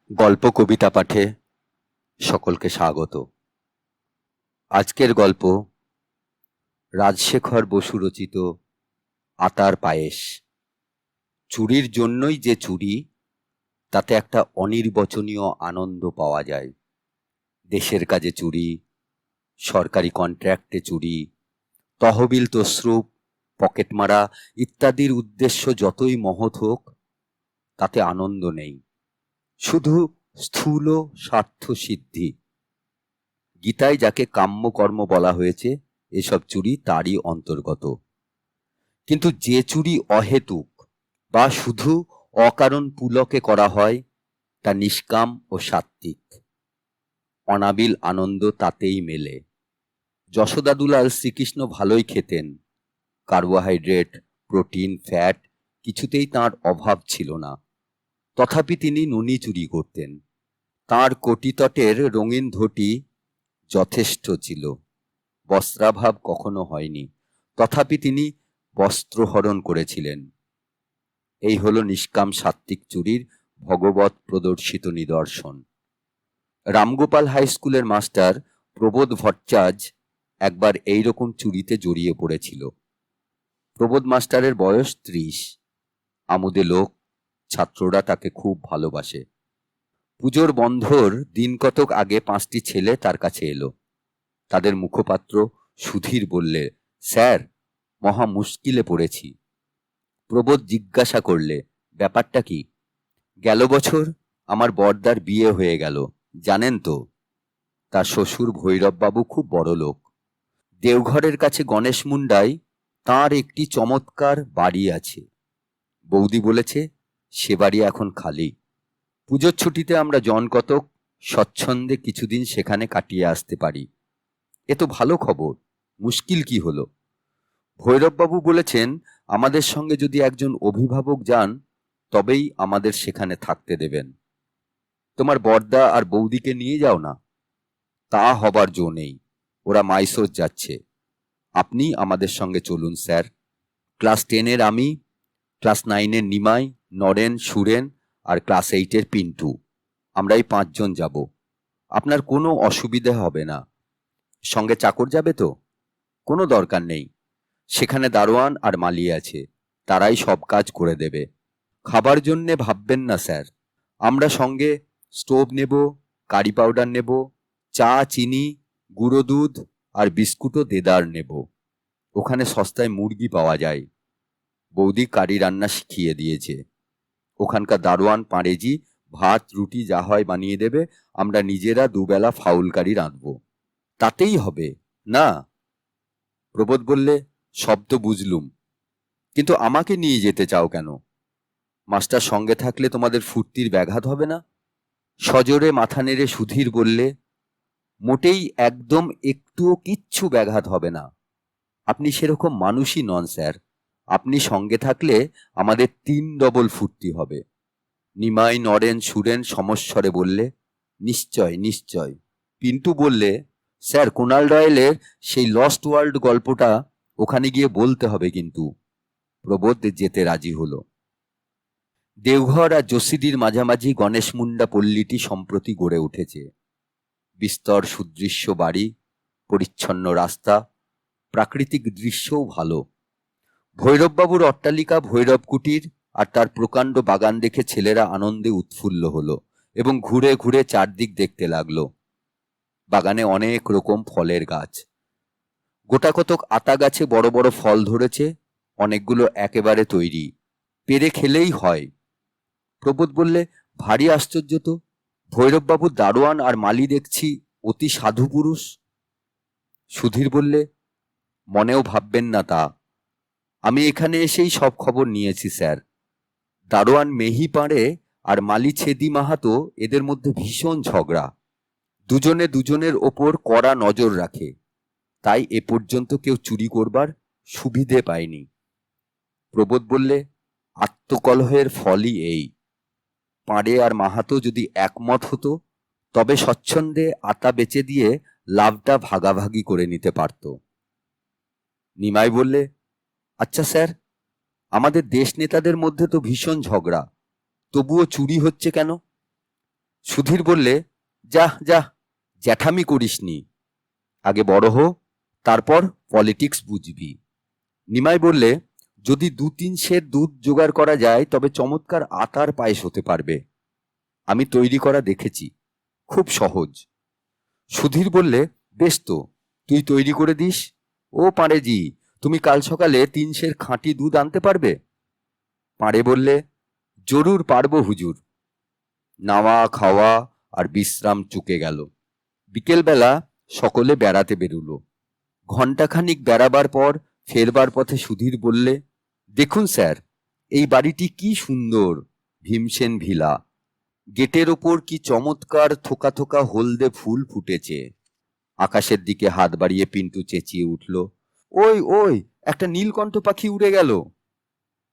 গল্প কবিতা পাঠে সকলকে স্বাগত। আজকের গল্প রাজশেখর বসু রচিত আতার পায়েস। চুরির জন্যই যে চুরি, তাতে একটা অনির্বচনীয় আনন্দ পাওয়া যায়। দেশের কাজে চুরি, সরকারি কন্ট্রাক্টে চুরি, তহবিল তসরুপ, পকেটমারা ইত্যাদির উদ্দেশ্য যতই মহৎ হোক, তাতে আনন্দ নেই, শুধু স্থূল স্বার্থ সিদ্ধি। গীতায় যাকে কাম্যকর্ম বলা হয়েছে, এসব চুরি তারই অন্তর্গত। কিন্তু যে চুরি অহেতুক বা শুধু অকারণ পুলকে করা হয়, তা নিষ্কাম ও সাত্ত্বিক। অনাবিল আনন্দ তাতেই মেলে। যশোদাদুলাল শ্রীকৃষ্ণ ভালোই খেতেন। কার্বোহাইড্রেট, প্রোটিন, ফ্যাট কিছুতেই তাঁর অভাব ছিল না। তথাপি তিনি নুনি চুরি করতেন। তাঁর কটিতটের রঙিন ধটি যথেষ্ট ছিল, বস্ত্রাভাব কখনো হয়নি। তথাপি তিনি বস্ত্রহরণ করেছিলেন। এই হলো নিষ্কাম সাত্ত্বিক চুরির ভগবৎ প্রদর্শিত নিদর্শন। রামগোপাল হাই স্কুলের মাস্টার প্রবোধ ভট্টাচার্য একবার এইরকম চুরিতে জড়িয়ে পড়েছিল। প্রবোধ মাস্টারের বয়স 30। আমোদে লোক, ছাত্ররা তাকে খুব ভালোবাসে। পুজোর বন্ধর দিন কতক আগে 5টি ছেলে তার কাছে এলো। তাদের মুখপাত্র সুধীর বললে, স্যার, মহা মুশকিলে পড়েছি। প্রবোধ জিজ্ঞাসা করলে, ব্যাপারটা কি? গেল বছর আমার বড়দার বিয়ে হয়ে গেল, জানেন তো। তার শ্বশুর ভৈরববাবু খুব বড় লোক। দেওঘরের কাছে গণেশ মুন্ডায় তাঁর একটি চমৎকার বাড়ি আছে। বৌদি বলেছে সে বাড়ি এখন খালি। পুজোর ছুটিতে আমরা জন কতক স্বচ্ছন্দে কিছুদিন সেখানে কাটিয়ে আসতে পারি। এ তো ভালো খবর। মুশকিল কি হলো? ভৈরববাবু বলেছেন আমাদের সঙ্গে যদি একজন অভিভাবক যান, তবেই আমাদের সেখানে থাকতে দেবেন। তোমার বড়দা আর বৌদিকে নিয়ে যাও না। তা হবার জো নেই, ওরা মাইসোর যাচ্ছে। আপনি আমাদের সঙ্গে চলুন স্যার। ক্লাস 10-এর আমি, ক্লাস 9-এর নিমাই, নরেন, সুরেন আর ক্লাস 8-এর পিন্টু, আমরা এই 5 জন যাব। আপনার কোনো অসুবিধা হবে না। সঙ্গে চাকর যাবে তো? কোনো দরকার নেই, সেখানে দারোয়ান আর মালি আছে, তারাই সব কাজ করে দেবে। খাবার জন্যে ভাববেন না স্যার। আমরা সঙ্গে স্টোভ নেব, কারি পাউডার নেব, চা, চিনি, গুঁড়ো দুধ আর বিস্কুটও দেদার নেব। ওখানে সস্তায় মুরগি পাওয়া যায়। বৌদি কারি রান্না শিখিয়ে দিয়েছে। ওখানকার দারোয়ান পাঁড়েজি ভাত রুটি যা হয় বানিয়ে দেবে। আমরা নিজেরা দুবেলা ফাউল কারি রাঁধব। তাতেই হবে না? প্রবোধ বললে, সব তো বুঝলুম, কিন্তু আমাকে নিয়ে যেতে চাও কেন? মাস্টার সঙ্গে থাকলে তোমাদের ফুর্তির ব্যাঘাত হবে না? সজোরে মাথা নেড়ে সুধীর বললে, মোটেই একদম একটুও কিচ্ছু ব্যাঘাত হবে না। আপনি সেরকম মানুষই নন স্যার। আপনি সঙ্গে থাকলে আমাদের 3 ডবল ফুর্তি হবে। নিমাই, নরেন, সুরেন সমস্বরে বললে, নিশ্চয় নিশ্চয়। পিন্টু বললে, স্যার, কুনাল ডয়েলের সেই লস্ট ওয়ার্ল্ড গল্পটা ওখানে গিয়ে বলতে হবে কিন্তু। প্রবোধ যেতে রাজি হলো। দেওঘর আর যোশীদির মাঝামাঝি গণেশ মুন্ডা পল্লীটি সম্প্রতি গড়ে উঠেছে। বিস্তর সুদৃশ্য বাড়ি, পরিচ্ছন্ন রাস্তা, প্রাকৃতিক দৃশ্যও ভালো। ভৈরববাবুর অট্টালিকা ভৈরব কুটির আর তার প্রকাণ্ড বাগান দেখে ছেলেরা আনন্দে উৎফুল্ল হলো এবং ঘুরে ঘুরে চারদিক দেখতে লাগলো। বাগানে অনেক রকম ফলের গাছ। গোটা কতক আতা গাছে বড় বড় ফল ধরেছে, অনেকগুলো একেবারে তৈরি, পেরে খেলেই হয়। প্রবোধ বললে, ভারী আশ্চর্য তো, ভৈরববাবুর দারোয়ান আর মালি দেখছি অতি সাধু পুরুষ। সুধীর বললে, মনেও ভাববেন না তা। আমি এখানে এসেই সব খবর নিয়েছি স্যার। দারোয়ান মেহি পাঁড়ে আর মালি ছেদি মাহাতো, এদের মধ্যে ভীষণ ঝগড়া। দুজনে দুজনের ওপর কড়া নজর রাখে, তাই এ পর্যন্ত কেউ চুরি করবার সুবিধে পায়নি। প্রবোধ বললে, আত্মকলহের ফলই এই। পাঁড়ে আর মাহাতো যদি একমত হতো, তবে স্বচ্ছন্দে আতা বেচে দিয়ে লাভটা ভাগাভাগি করে নিতে পারত। নিমাই বললে, আচ্ছা স্যার, আমাদের দেশ নেতাদের মধ্যে তো ভীষণ ঝগড়া, তবুও চুরি হচ্ছে কেন? সুধীর বললে, যা যা, জ্যাঠামি করিসনি, আগে বড় হো, তারপর পলিটিক্স বুঝবি। নিমাই বললে, যদি 2-3 সের দুধ জোগাড় করা যায় তবে চমৎকার আতার পায়েস হতে পারবে। আমি তৈরি করা দেখেছি, খুব সহজ। সুধীর বললে, বেশ তো, তুই তৈরি করে দিস। ও পাঁড়েজি, তুমি কাল সকালে 3 সের খাঁটি দুধ আনতে পারবে? পাঁড়ে বললে, জরুর পারবো হুজুর। নাওয়া খাওয়া আর বিশ্রাম চুকে গেল। বিকেলবেলা সকলে বেড়াতে বেরুলো। ঘণ্টাখানিক বেড়াবার পর ফেরবার পথে সুধীর বললে, দেখুন স্যার, এই বাড়িটি কি সুন্দর, ভীমসেন ভিলা। গেটের ওপর কি চমৎকার থোকা থোকা হলদে ফুল ফুটেছে। আকাশের দিকে হাত বাড়িয়ে পিন্টু চেঁচিয়ে উঠল, ওই ওই, একটা নীলকণ্ঠ পাখি উড়ে গেল।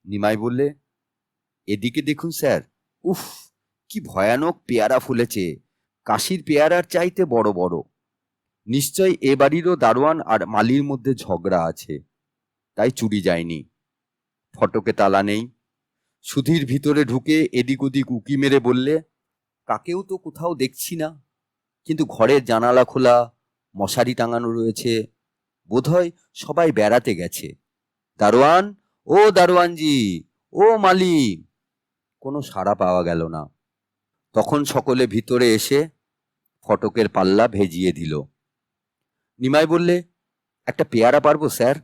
নিমাই বললে, এদিকে দেখুন স্যার, উফ, কি ভয়ানক পেয়ারা ফুলেছে, কাশির পেয়ারার চাইতে বড় বড়। নিশ্চয় এ বাড়িরও দারোয়ান আর মালির মধ্যে ঝগড়া আছে, তাই চুরি যায়নি। ফটকে তালা নেই। সুধীর ভিতরে ঢুকে এদিক ওদিক উকি মেরে বললে, কাকেও তো কোথাও দেখছি না, কিন্তু ঘরের জানালা খোলা, মশারি টাঙানো রয়েছে, বোধহয় সবাই বেড়াতে গেছে। দারোয়ান, ও দারোয়ানজি, ও মালি। কোনো সাড়া পাওয়া গেল না। তখন সকলে ভিতরে এসে ফটকের পাল্লা ভেজিয়ে দিল। নিমাই বললে, একটা পেয়ারা পারবো স্যার?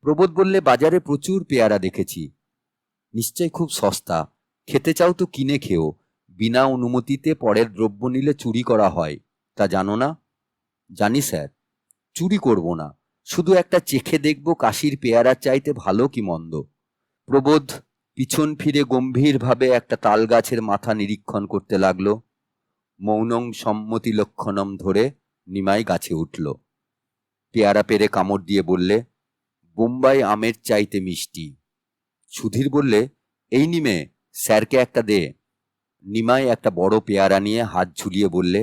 প্রবোধ বললে, বাজারে প্রচুর পেয়ারা দেখেছি, নিশ্চয় খুব সস্তা, খেতে চাও তো কিনে খেও, বিনা অনুমতিতে পরের দ্রব্য নিলে চুরি করা হয়, তা জানো না? জানি স্যার, চুরি করব না, শুধু একটা চেখে দেখব কাশির পেয়ারার চাইতে ভালো কি মন্দ। প্রবোধ পিছন ফিরে গম্ভীরভাবে একটা তাল গাছের মাথা নিরীক্ষণ করতে লাগলো। মৌনং সম্মতি লক্ষণম ধরে নিমাই গাছে উঠল। পেয়ারা পেরে কামড় দিয়ে বললে, বোম্বাই আমের চাইতে মিষ্টি। সুধীর বললে, এই নিমে, স্যারকে একটা দে। নিমাই একটা বড় পেয়ারা নিয়ে হাত ঝুলিয়ে বললে,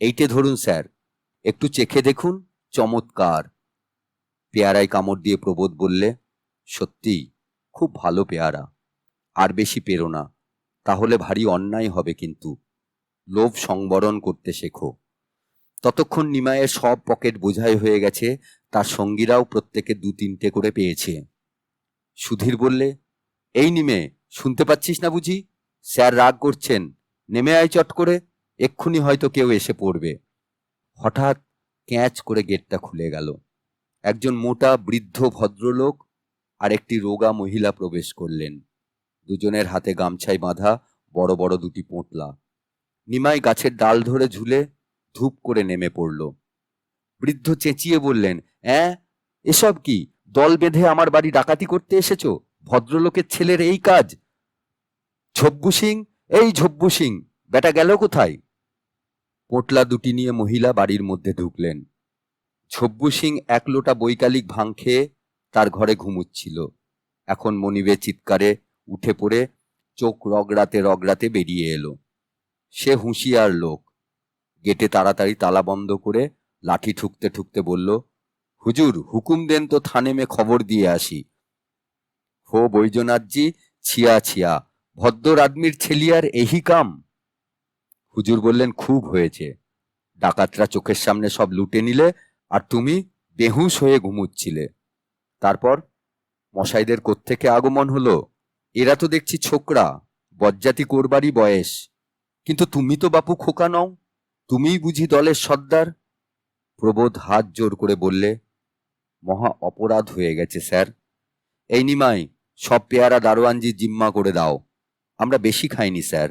এইটে ধরুন স্যার, একটু চেখে দেখুন, চমৎকার। পেয়ারায় কামড় দিয়ে প্রবোধ বললে, সত্যি খুব ভালো পেয়ারা, আর বেশি পেরো না, তাহলে ভারী অন্যায় হবে, কিন্তু লোভ সংবরণ করতে শেখো। ততক্ষণ নিমাইয়ের সব পকেট বোঝাই হয়ে গেছে, তার সঙ্গীরাও প্রত্যেকে 2-3টে করে পেয়েছে। সুধীর বললে, এই নিমে, শুনতে পাচ্ছিস না বুঝি? স্যার রাগ করছেন, নেমে আয় চট করে, এক্ষুনি হয়তো কেউ এসে পড়বে। হঠাৎ ক্যাঁচ করে গেটটা খুলে গেল। একজন মোটা বৃদ্ধ ভদ্রলোক আর একটি রোগা মহিলা প্রবেশ করলেন। দুজনের হাতে গামছায় বাঁধা বড় বড় 2টি পোঁটলা। নিমাই গাছের ডাল ধরে ঝুলে ধূপ করে নেমে পড়ল। বৃদ্ধ চেঁচিয়ে বললেন, অ্যাঁ, এসব কি? দল বেঁধে আমার বাড়ি ডাকাতি করতে এসেছো? ভদ্রলোকের ছেলের এই কাজ? ঝব্বু সিং, এই ঝব্বু সিং, বেটা গেল কোথায়? পোঁটলা 2টি নিয়ে মহিলা বাড়ির মধ্যে ঢুকলেন। ঝব্বু সিং 1 লোটা বৈকালিক ভাং খেয়ে তার ঘরে ঘুমুচ্ছিল। এখন মনিবের চিৎকারে উঠে পড়ে চোখ রগড়াতে রগড়াতে বেরিয়ে এলো। সে হুঁশিয়ার লোক। গেটে তাড়াতাড়ি তালা বন্ধ করে লাঠি ঠুকতে ঠুকতে বলল, হুজুর হুকুম দেন তো থানে মে খবর দিয়ে আসি। হো বৈজনাথজি, ছিয়া ছিয়া, ভদ্র আদমির ছেলিয়ার এহি কাম। হুজুর বললেন, খুব হয়েছে, ডাকাতরা চোখের সামনে সব লুটে নিলে আর তুমি বেহুশ হয়ে ঘুমুচ্ছিলে। তারপর মশাইদের কোত্থেকে আগমন হলো? এরা তো দেখছি ছোকরা, বজ্জাতি করবারই বয়স, কিন্তু তুমি তো বাপু খোকা নও, তুমিই বুঝি দলের সর্দার। প্রবোধ হাত জোর করে বললে, মহা অপরাধ হয়ে গেছে স্যার। এই নিমাই, সব পেয়ারা দারোয়ানজি জিম্মা করে দাও। আমরা বেশি খাইনি স্যার,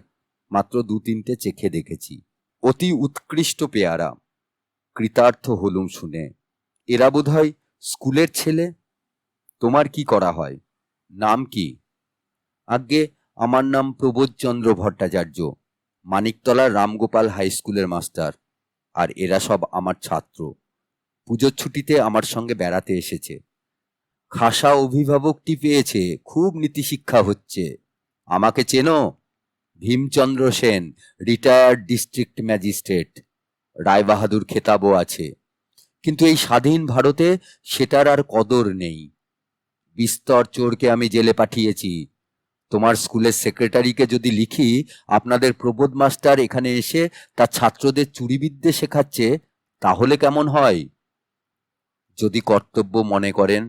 মাত্র 2-3টে চেখে দেখেছি, অতি উৎকৃষ্ট পেয়ারা। কৃতার্থ হলুম শুনে। এরা বোধহয় স্কুলের ছেলে। তোমার কি করা হয়? নাম কি? আজ্ঞে, আমার নাম প্রবোধচন্দ্র ভট্টাচার্য, মানিকতলার রামগোপাল হাই স্কুলের মাস্টার, আর এরা সব আমার ছাত্র। পুজোর ছুটিতে আমার সঙ্গে বেড়াতে এসেছে। খাসা অভিভাবকটি পেয়েছে, খুব নীতিশিক্ষা হচ্ছে। আমাকে চেনো? Bhimchandra Sen, retired district magistrate, রায়বাহাদুর খেতাবও আছে, কিন্তু এই স্বাধীন ভারতে সেটার আর কদর নেই। বিস্তর চোরকে আমি জেলে পাঠিয়েছি, তোমার স্কুলের সেক্রেটারিকে যদি লিখি আপনাদের প্রবোধ মাস্টার এখানে এসে তার ছাত্রদের চুরিবিদ্যে শেখাচ্ছে, তাহলে কেমন হয়? যদি কর্তব্য মনে করেন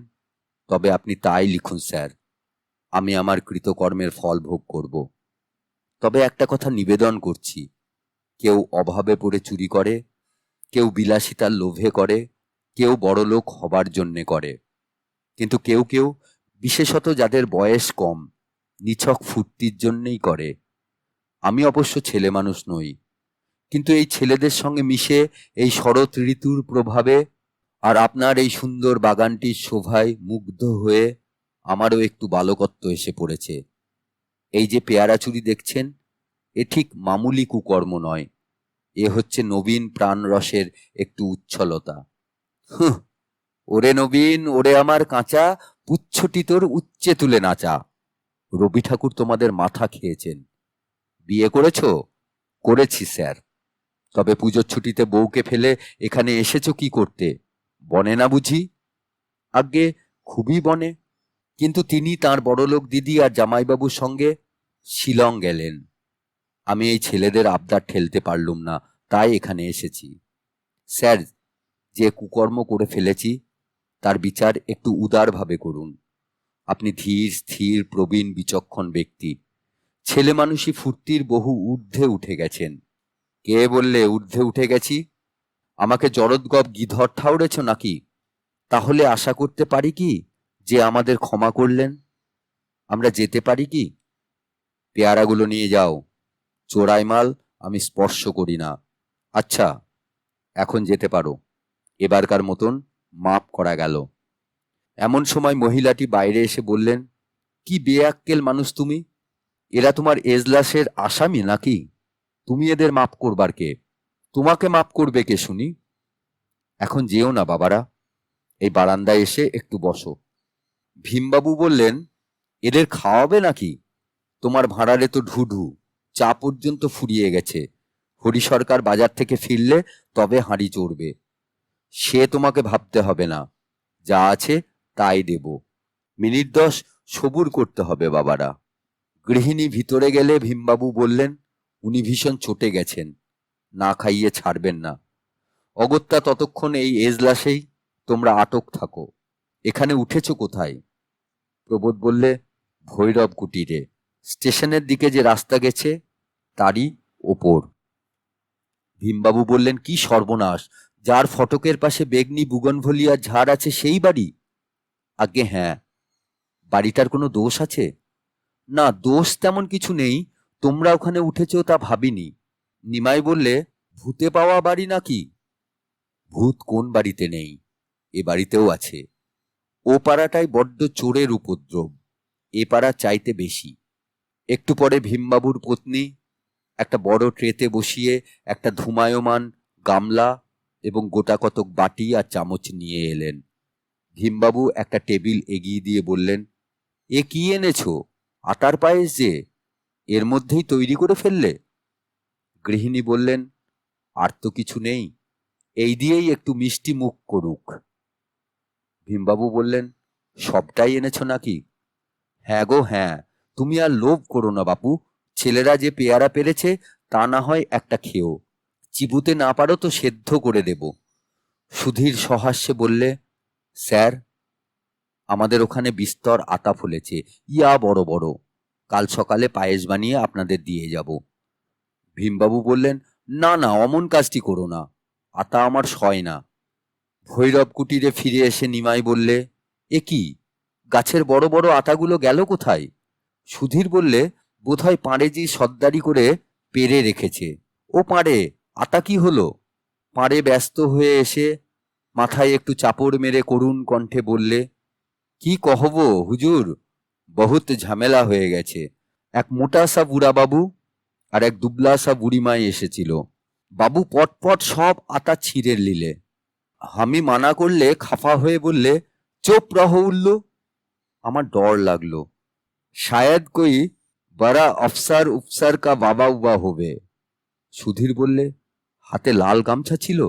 তবে আপনি তাই লিখুন স্যার, আমি আমার কৃতকর্মের ফল ভোগ করব। তবে একটা কথা নিবেদন করছি, কেউ অভাবে পড়ে চুরি করে, কেউ বিলাসিতার লোভে করে, কেউ বড়লোক হবার জন্যে করে, কিন্তু কেউ কেউ, বিশেষত যাদের বয়স কম, নিছক ফুর্তির জন্যেই করে। আমি অবশ্য ছেলে মানুষ নই, কিন্তু এই ছেলেদের সঙ্গে মিশে এই শরৎ ঋতুর প্রভাবে আর আপনার এই সুন্দর বাগানটির শোভায় মুগ্ধ হয়ে আমারও একটু বালকত্ব এসে পড়েছে। এই যে পেয়ারা চুরি দেখছেন, এ ঠিক মামুলি কুকর্ম নয়, এ হচ্ছে নবীন প্রাণরসের একটু উচ্ছলতা। হুঁ, ওরে নবীন, ওরে আমার কাঁচা, পুচ্ছটি তোর উচ্চে তুলে নাচা। রবি ঠাকুর তোমাদের মাথা খেয়েছেন। বিয়ে করেছ? করেছি স্যার। তবে পুজোর ছুটিতে বউকে ফেলে এখানে এসেছো কি করতে? বনে না বুঝি? আজ্ঞে, খুবই বনে। কিন্তু তিনি তাঁর বড়লোক দিদি আর জামাইবাবুর সঙ্গে শিলং গেলেন। আমি এই ছেলেদের আবদার ঠেলতে পারলুম না, তাই এখানে এসেছি। স্যার, যে কুকর্ম করে ফেলেছি তার বিচার একটু উদারভাবে করুন। আপনি ধীর স্থির প্রবীণ বিচক্ষণ ব্যক্তি, ছেলে মানুষই ফুর্তির বহু ঊর্ধ্বে উঠে গেছেন। কে বললে ঊর্ধ্বে উঠে গেছি? আমাকে জরদগপ গিধর ঠাউরেছ নাকি? তাহলে আশা করতে পারি কি যে আমাদের ক্ষমা করলেন? আমরা যেতে পারি কি? পেয়ারাগুলো নিয়ে যাও, চোরাই মাল আমি স্পর্শ করি না। আচ্ছা, এখন যেতে পারো, এবারকার মতন মাপ করা গেল। এমন সময় মহিলাটি বাইরে এসে বললেন, কি বেয়াক্কেল মানুষ তুমি! এরা তোমার এজলাসের আসামি নাকি? তুমি এদের মাপ করবার কে? তোমাকে মাপ করবে কে শুনি? এখন যেও না বাবারা, এই বারান্দায় এসে একটু বসো। ভীমবাবু বললেন, এদের খাওয়াবে নাকি? তোমার ভাঁড়ারে তো ঢুঢু, চা পর্যন্ত ফুরিয়ে গেছে। হরি সরকার বাজার থেকে ফিরলে তবে হাঁড়ি চড়বে। সে তোমাকে ভাবতে হবে না, যা আছে তাই দেব। মিনিট 10 সবুর করতে হবে বাবারা। গৃহিণী ভিতরে গেলে ভীমবাবু বললেন, উনি ভীষণ চটে গেছেন, না খাইয়ে ছাড়বেন না। অগত্যা ততক্ষণ এই এজলাসেই তোমরা আটক থাকো। এখানে উঠেছ কোথায়? প্রবোধ বললে, ভৈরব কুটিরে। স্টেশনের দিকে যে রাস্তা গেছে তারই ওপর। ভীমবাবু বললেন, কি সর্বনাশ! যার ফটকের পাশে বেগনি বুগনভলিয়ার ঝাড় আছে সেই বাড়ি? আজ্ঞে হ্যাঁ। বাড়িটার কোনো দোষ আছে? না, দোষ তেমন কিছু নেই, তোমরা ওখানে উঠেছ তা ভাবিনি। নিমাই বললে, ভূতে পাওয়া বাড়ি নাকি? ভূত কোন বাড়িতে নেই, এ বাড়িতেও আছে। ও পাড়াটায় বড্ড চোরের উপদ্রব, এ পাড়া চাইতে বেশি। একটু পরে ভীমবাবুর পত্নী একটা বড় ট্রেতে বসিয়ে একটা ধূমায়মান গামলা এবং গোটা কতক বাটি আর চামচ নিয়ে এলেন। ভীমবাবু একটা টেবিল এগিয়ে দিয়ে বললেন, এ কি এনেছো? আটার পায়েস যে, এর মধ্যেই তৈরি করে ফেললে? গৃহিণী বললেন, আর তো কিছু নেই, এই দিয়েই একটু মিষ্টি মুখ করুক। ভীমবাবু বললেন, সবটাই এনেছো নাকি? হ্যাঁ গো হ্যাঁ, তুমি আর লোভ করো না বাপু, ছেলেরা যে পেয়ারা পেরেছে তা না হয় একটা খেও, চিবুতে না পারো তো সেদ্ধ করে দেব। সুধীর সহাস্যে বললে, স্যার, আমাদের ওখানে বিস্তর আতা ফলেছে, ইয়া বড় বড়, কাল সকালে পায়েস বানিয়ে আপনাদের দিয়ে যাব। ভীমবাবু বললেন, না না, অমন কাজটি করো না, আতা আমার সয় না। ভৈরব কুটিরে ফিরে এসে নিমাই বললে, এ কি, গাছের বড় বড় আতাগুলো গেল কোথায়? সুধীর বললে, বোধহয় পাঁড়েজি সর্দারি করে পেরে রেখেছে। ও পাঁড়ে, আতা কি হলো? পাঁড়ে ব্যস্ত হয়ে এসে মাথায় একটু চাপড় মেরে করুণ কণ্ঠে বললে, কি কহব হুজুর, বহুত ঝামেলা হয়ে গেছে। এক মোটা সা বুড়া বাবু আর এক দুবলা সা বুড়িমাই এসেছিল। বাবু পটপট সব আতা ছিঁড়ে নিলে। আমি মানা করলে খাফা হয়ে বললে, চুপ রহো উল্লু। আমার ডর লাগলো, শায়দ কই বড়া অফসার উপসার কা বাবা উবা হবে। সুধীর বললে, হাতে লাল গামছা ছিল?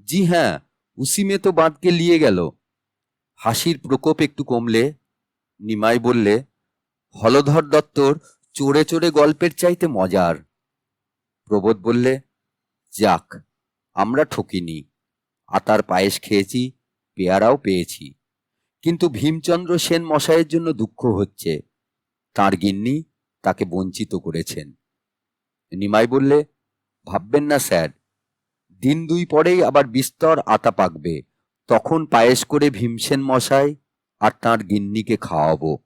জি হ্যাঁ, উসি মে তো বাঁধকে লিয়ে গেল। হাসির প্রকোপ একটু কমলে নিমাই বললে, হলধর দত্তর চড়ে চড়ে গল্পের চাইতে মজার। প্রবোধ বললে, যাক, আমরা ঠকিনি, আতার পায়েস খেয়েছি, পেয়ারাও পেয়েছি, কিন্তু ভীমচন্দ্র সেন মশাইয়ের জন্য দুঃখ হচ্ছে, তাঁর গিন্নি তাকে বঞ্চিত করেছেন। নিমাই বললে, ভাববেন না স্যার, দিন দুই পরেই আবার বিস্তর আতা পাকবে, তখন পায়েস করে ভীমসেন মশাই আর তাঁর গিন্নিকে খাওয়াবো।